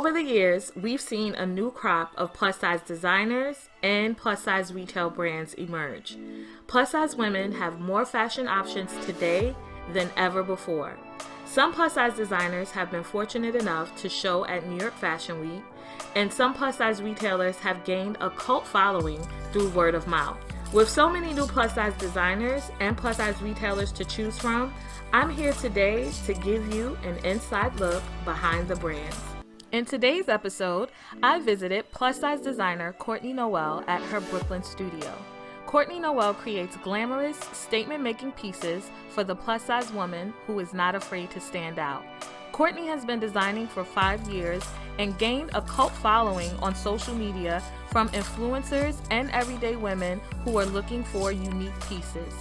Over the years, we've seen a new crop of plus-size designers and plus-size retail brands emerge. Plus-size women have more fashion options today than ever before. Some plus-size designers have been fortunate enough to show at New York Fashion Week, and some plus-size retailers have gained a cult following through word of mouth. With so many new plus-size designers and plus-size retailers to choose from, I'm here today to give you an inside look behind the brands. In today's episode, I visited plus-size designer Courtney Noelle at her Brooklyn studio. Courtney Noelle creates glamorous, statement-making pieces for the plus-size woman who is not afraid to stand out. Courtney has been designing for 5 years and gained a cult following on social media from influencers and everyday women who are looking for unique pieces.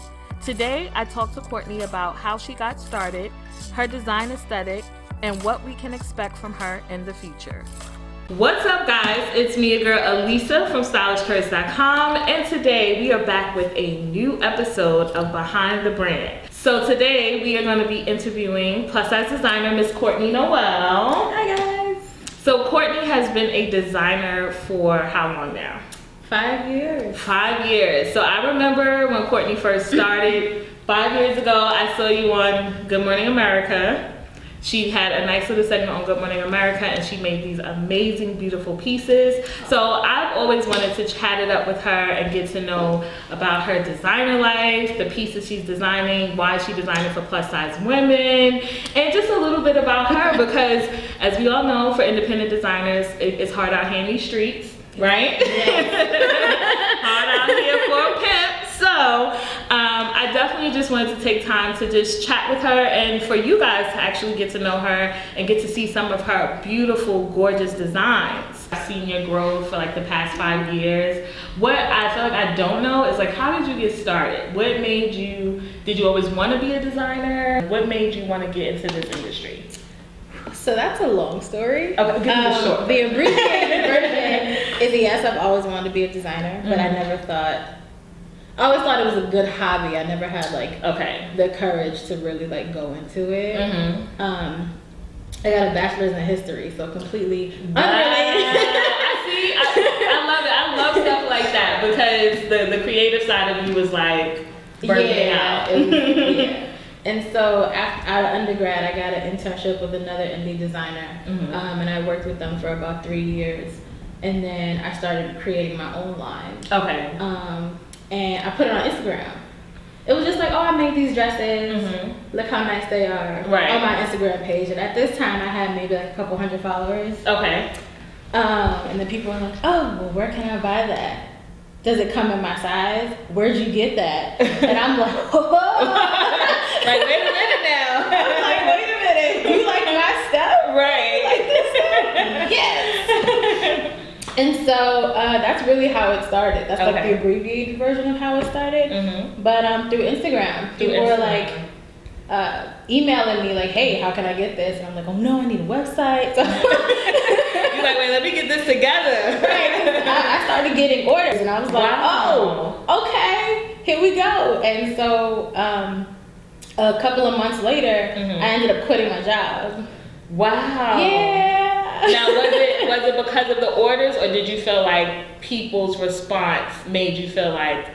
Today, I talked to Courtney about how she got started, her design aesthetic, and what we can expect from her in the future. What's up, guys? It's me, your girl Elisa from StylishCurves.com, and today we are back with a new episode of Behind the Brand. So today we are going to be interviewing plus-size designer Miss Courtney Noelle. Hi, guys. So Courtney has been a designer for how long now? 5 years. 5 years. So I remember when Courtney first started 5 years ago. I saw you on Good Morning America. She had a nice little segment on Good Morning America, and she made these amazing, beautiful pieces. So I've always wanted to chat it up with her and get to know about her designer life, the pieces she's designing, why she's designing for plus-size women, and just a little bit about her because, as we all know, for independent designers, it's hard out here in these streets, right? Yes. Hard out here for a pimp. So I definitely just wanted to take time to just chat with her and for you guys to actually get to know her and get to see some of her beautiful, gorgeous designs. I've seen your growth for like the past 5 years. What I feel like I don't know is like, how did you get started? What made you, did you always want to be a designer? What made you want to get into this industry? So that's a long story. Okay, give me the short. The abbreviated version is yes, I've always wanted to be a designer, but I never thought, I always thought it was a good hobby. I never had like the courage to really like go into it. I got a bachelor's in history, so completely unrelated. I love it. I love stuff like that because the creative side of you was like burning out. Yeah. And so out of undergrad, I got an internship with another indie designer, and I worked with them for about 3 years. And then I started creating my own line. Okay. And I put it on Instagram. It was just like, oh, I made these dresses. Look how nice they are on my Instagram page. And at this time, I had maybe like a couple hundred followers. Okay. And then people were like, oh, well, where can I buy that? Does it come in my size? Where'd you get that? And I'm like, whoa. Like, wait a minute now. I'm like, wait a minute. You like my stuff? Right. You like this stuff? Yes. And so that's really how it started. That's like the abbreviated version of how it started. But through Instagram, people were like emailing me like, hey, how can I get this? And I'm like, oh no, I need a website. So you're like, wait, let me get this together. Right. I started getting orders and I was like, oh, okay, here we go. And so a couple of months later, I ended up quitting my job. Wow. Yeah. Now, was it because of the orders, or did you feel like people's response made you feel like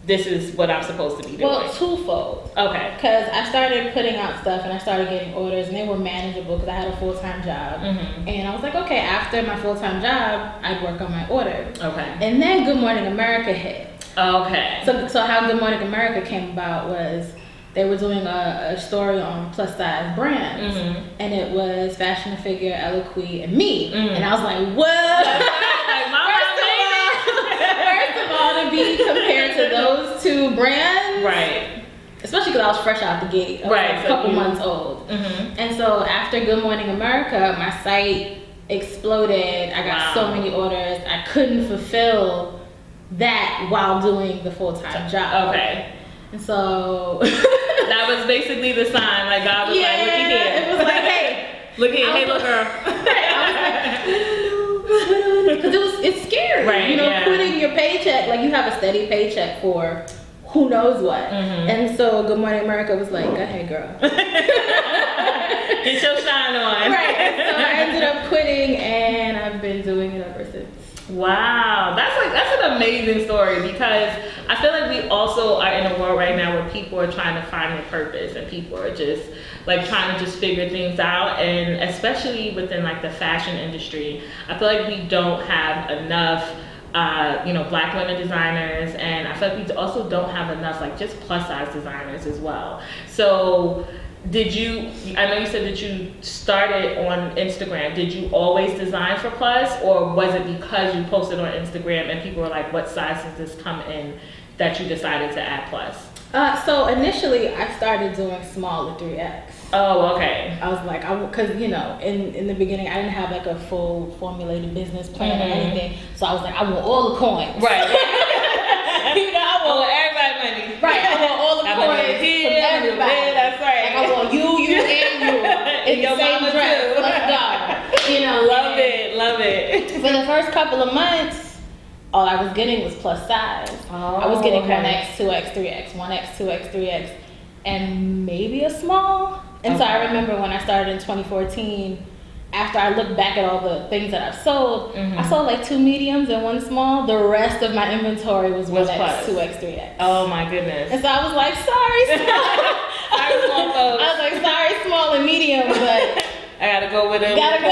this is what I'm supposed to be doing? Well, twofold. Okay. Because I started putting out stuff and I started getting orders, and they were manageable because I had a full-time job. And I was like, okay, after my full-time job, I'd work on my orders. Okay. And then Good Morning America hit. Okay. So how Good Morning America came about was they were doing a story on plus-size brands, and it was Fashion and Figure, Eloquii, and me. And I was like, what? First of all, to be compared to those two brands, right? Especially because I was fresh out the gate, a couple months old. And so after Good Morning America, my site exploded. I got so many orders. I couldn't fulfill that while doing the full-time job. Okay. And so that was basically the sign, like God was like, look here. It was like, hey, look here, hey, look girl. Because it's scary, right? Quitting your paycheck, like you have a steady paycheck for who knows what. And so Good Morning America was like, go ahead, girl. Get your shine on. Right. So I ended up quitting, and I've been doing it ever since. Wow, that's an amazing story, because I feel like we also are in a world right now where people are trying to find their purpose, and people are just like trying to just figure things out, and especially within like the fashion industry, I feel like we don't have enough Black women designers, and I feel like we also don't have enough like just plus size designers as well. So I know you said that you started on Instagram. Did you always design for plus, or was it because you posted on Instagram and people were like, what size does this come in, that you decided to add plus? So initially I started doing small to 3X. Oh, okay. I was like, because in the beginning I didn't have like a full formulated business plan or anything. So I was like, I want all the coins. Right. I want everybody money. Right. I want all the coins from everybody. That's right. Like I want you, and you in the same dress. Too. Let's go. Love it. For the first couple of months, all I was getting was plus size. I was getting 1X, 2X, 3X, 1X, 2X, 3X, and maybe a small. And so I remember when I started in 2014, after I looked back at all the things that I've sold, I sold like 2 mediums and 1 small. The rest of my inventory was 1X, plus. 2X, 3X. Oh my goodness. And so I was like, sorry, small. Sorry, small folks. I was like, sorry, small and medium, but I gotta go with it. Gotta go.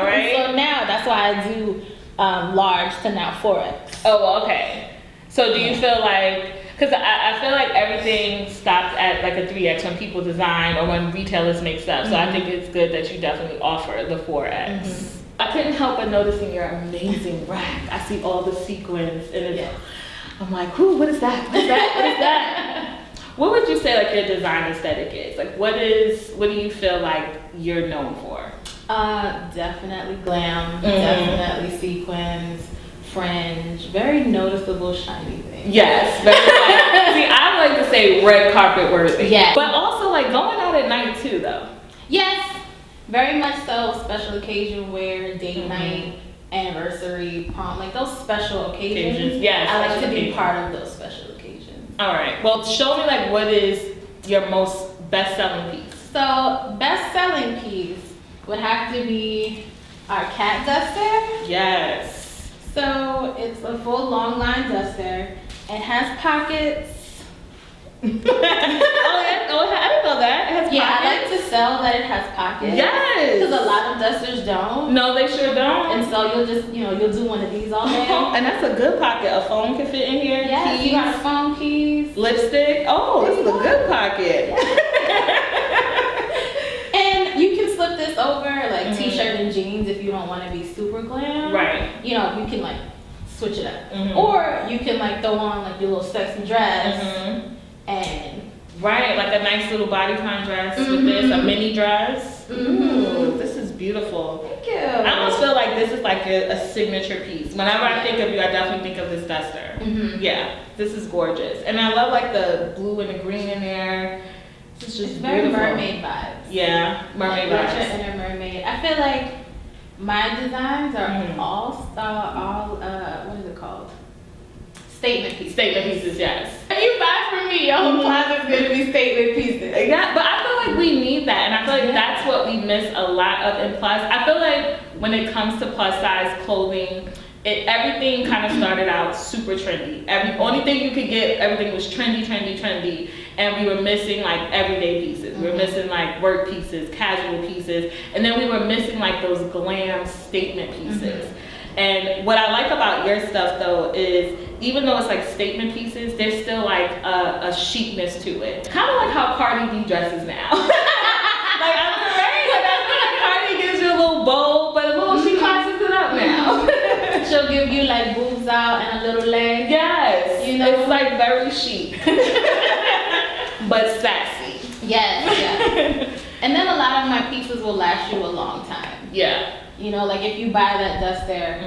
Right? So now that's why I do large to now 4X. Oh, okay. So do you feel like, because I feel like everything stops at like a 3X when people design or when retailers make stuff. So I think it's good that you definitely offer the 4X. I couldn't help but noticing your amazing rack. I see all the sequins and I'm like, whoo, what is that? What is that? What is that? What would you say like your design aesthetic is? Like what do you feel like you're known for? Definitely glam, definitely sequins, fringe, very noticeable shiny things. Yes, very see, I like to say red carpet worthy. Yeah. But also like going out at night too though. Yes, very much so. Special occasion wear, date night, anniversary, prom, like those special occasions. Yes, I like to be part of those special occasions. All right. Well, show me like what is your most best-selling piece? So best-selling piece would have to be our cat duster. Yes. So it's a full long line duster. It has pockets. I didn't know that. It has pockets. I like to sell that it has pockets. Yes. Because a lot of dusters don't. No, they sure don't. And so you'll just, you'll do one of these all day. And that's a good pocket. A phone can fit in here. Yes, you got a phone, keys. Lipstick. Oh, this is a good pocket. And you can slip this over like t-shirt and jeans if you don't want to be super glam. Right. You can like switch it up. Or you can like throw on like your little sexy dress and right, like a nice little bodycon dress with this, a mini dress. Ooh, this is beautiful. Thank you. I almost feel like this is like a signature piece. Whenever I think of you, I definitely think of this duster. Yeah, this is gorgeous. And I love like the blue and the green in there. It's just very beautiful. mermaid vibes. Yeah, mermaid like vibes. Inner mermaid. I feel like my designs are all what is it called? Statement pieces. Statement pieces, yes. If you buy from me, your whole closet's gonna be statement pieces. Yeah, but I feel like we need that, and I feel like that's what we miss a lot of in plus. I feel like when it comes to plus size clothing, everything kind of started out super trendy. Only thing you could get, everything was trendy, and we were missing like everyday pieces. We were missing like work pieces, casual pieces, and then we were missing like those glam statement pieces. And what I like about your stuff though is even though it's like statement pieces, there's still like a chicness to it. Kind of like how Cardi B dresses now. Like I'm right, like I feel like Cardi gives you a little bow, but she classes it up now. She'll give you like boobs out and a little leg. Yes, it's like very chic, but sassy. Yes. And then a lot of my pieces will last you a long time. Yeah. Like if you buy that duster,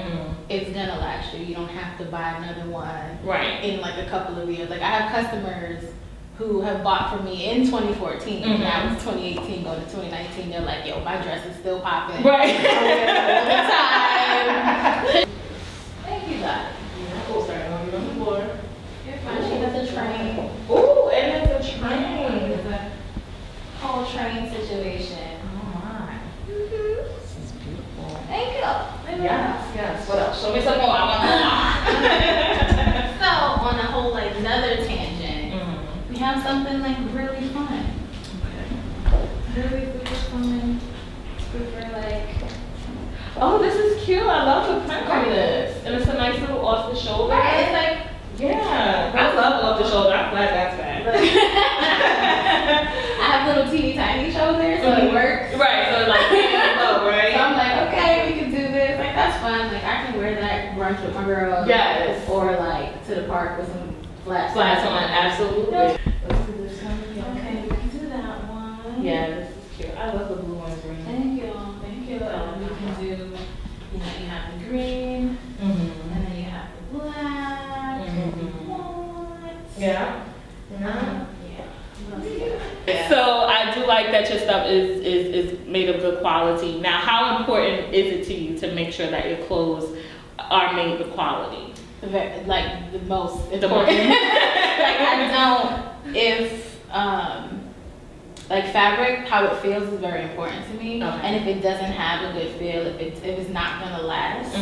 it's gonna last you. You don't have to buy another one. Right. In like a couple of years. Like I have customers who have bought from me in 2014. Now it's 2018, going to 2019. They're like, yo, my dress is still popping. Right. I wear it all the time. Thank you, God. Oh, sorry, I'm on the floor. You're fine. She has a train. Ooh, and it's a train. It's a whole train situation. Oh Yes. What else? Show me some more. I want more. So on a whole like another tangent, we have something like really fun. Really super fun. Super like. Oh, this is cute. I love the print on this. And it's a nice little off the shoulder. Right, it's like. Yeah. I love off the shoulder. I'm glad that's back. I have little teeny tiny shoulders, so it works. Right, so like, right? So I'm like, okay, we can do this. Like, that's fun. Like, I can wear that brunch with my girls. Yes. Or like to the park with some flats on, absolutely. Let's do this one. Okay, we can do that one. Yeah, this is cute. I love the blue and green. Thank you. We can do, you have the green, and then you have the black, Yeah. Yeah. So I do like that your stuff is made of good quality. Now, how important is it to you to make sure that your clothes are made with quality? Like the most important. Like I don't, if like fabric, how it feels is very important to me. Okay. And if it doesn't have a good feel, if it's not gonna last,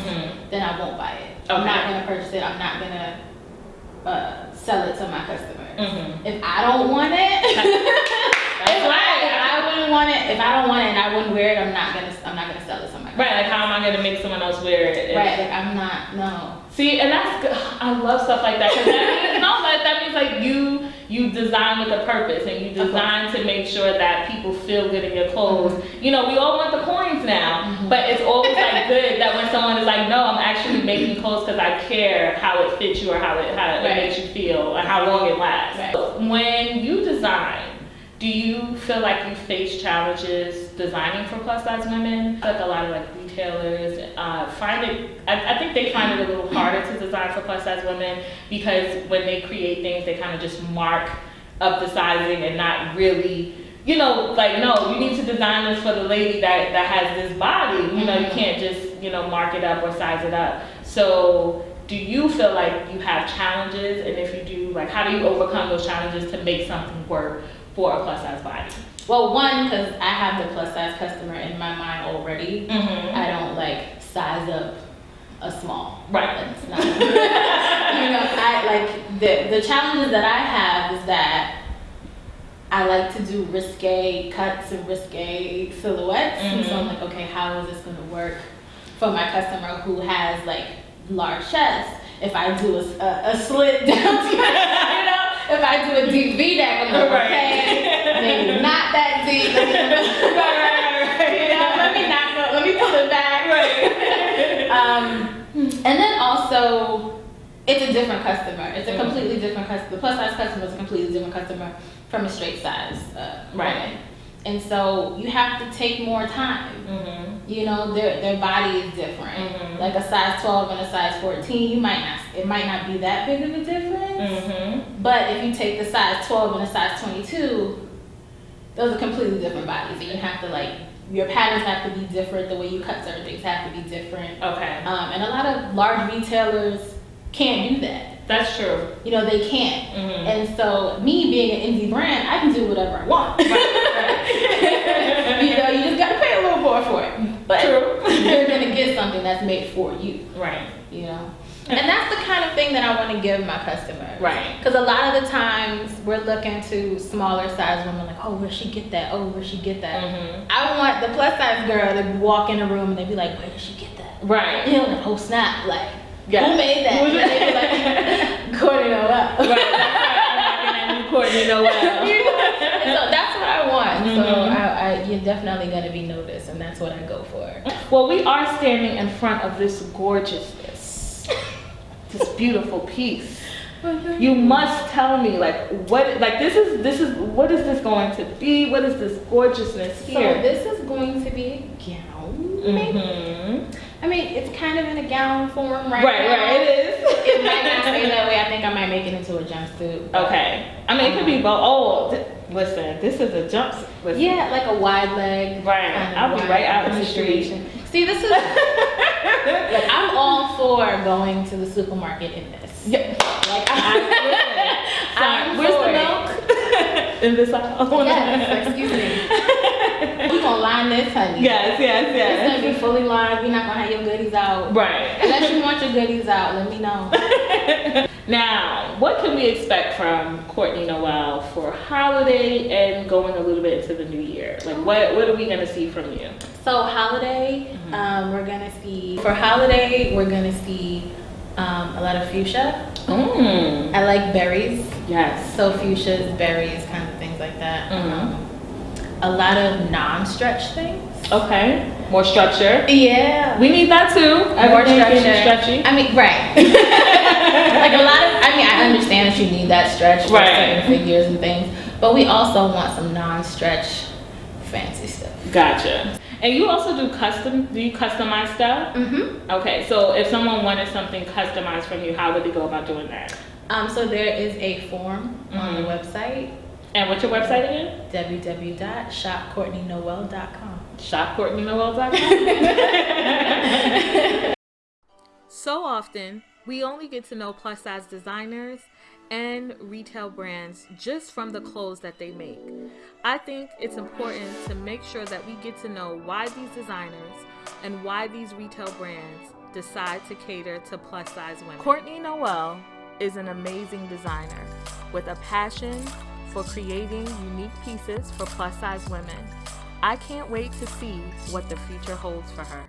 then I won't buy it. Okay. I'm not gonna purchase it. I'm not gonna sell it to my customers. If I don't want it, that's right. If I wouldn't want it, if I don't want it and I wouldn't wear it, I'm not gonna sell it to my customers. Right, like how am I gonna make someone else wear it? Right, like I'm not, no. See, and that's good. I love stuff like that because that means like you design with a purpose and you design to make sure that people feel good in your clothes. You know, we all want the coins now, but it's always like good that when someone is like, no, I'm actually making clothes because I care how it fits you or how it makes you feel and how long it lasts. Right. When you design, do you feel like you face challenges designing for plus size women? Like a lot of like retailers find it, I think they find it a little harder to design for plus size women because when they create things, they kind of just mark up the sizing and not really, you know, like, no, you need to design this for the lady that has this body. You know, you can't just, you know, mark it up or size it up. So do you feel like you have challenges? And if you do, like, how do you overcome those challenges to make something work for a plus size body? Well, one, because I have the plus size customer in my mind already. I don't like size up a small. Right. That's not, you know, I like the challenges that I have is that I like to do risque cuts and risque silhouettes. And so I'm like, okay, how is this going to work for my customer who has like large chest? If I do a slit down to, you know, if I do a deep V-neck, I'm like, okay, maybe not that deep. You know, let me pull it back. And then also, it's a different customer. It's a completely different customer. The plus size customer is a completely different customer from a straight size woman. And so you have to take more time. You know, their body is different. Like a size 12 and a size 14, it might not be that big of a difference. But if you take the size 12 and a size 22, those are completely different bodies. And you have to like, your patterns have to be different. The way you cut certain things have to be different. Okay. And a lot of large retailers can't do that. That's true. You know, they can't. And so me being an indie brand, I can do whatever I want. You know, you just gotta pay a little more for it. But you're gonna get something that's made for you. Right. You know? And that's the kind of thing that I want to give my customers. Right. Because a lot of the times we're looking to smaller size women like, oh, where'd she get that? Oh, where'd she get that? I want the plus size girl to walk in a room and they be like, where did she get that? Right. You know, like, oh snap, like, who made that? And they be like, Courtney Noel. Right. That's right. I'm knocking at new Courtney Noel. You know? So that's what I want. So you're definitely going to be noticed, and that's what I go for. Well, we are standing in front of this gorgeousness, this beautiful piece. You must tell me, like, what, like, this is, what is this going to be? What is this gorgeousness here? So this is going to be a gown, maybe? I mean, it's kind of in a gown form right now. Right, it is. It might not stay that way. I think I might make it into a jumpsuit. Okay. I mean, it could be both. Oh, listen, this is a jumpsuit. Listen. Yeah, like a wide leg. Right. I'll be right out in the street. See, this is, like, I'm all for going to the supermarket in this. Yeah. Like, where's the milk? In this aisle. Yes, excuse me. We gonna line this, honey. Yes. It's gonna be fully lined. We're not gonna have your goodies out. Right. Unless you want your goodies out, let me know. Now, what can we expect from Courtney Noel for holiday and going a little bit into the new year? Like, what are we gonna see from you? So holiday, we're gonna see a lot of fuchsia. I like berries. Yes. So fuchsias, berries, kind of things like that. A lot of non-stretch things. Okay. More structure. Yeah. We need that too. More structure. Stretchy. I mean, right. Like I understand that you need that stretch for certain figures and things, but we also want some non-stretch fancy stuff. Gotcha. And you also do you customize stuff? Okay, so if someone wanted something customized from you, how would they go about doing that? So there is a form on the website. And what's your website again? www.shopcourtneynoelle.com. Shopcourtneynoel.com. So often, we only get to know plus size designers and retail brands just from the clothes that they make. I think it's important to make sure that we get to know why these designers and why these retail brands decide to cater to plus size women. Courtney Noel is an amazing designer with a passion for creating unique pieces for plus size women. I can't wait to see what the future holds for her.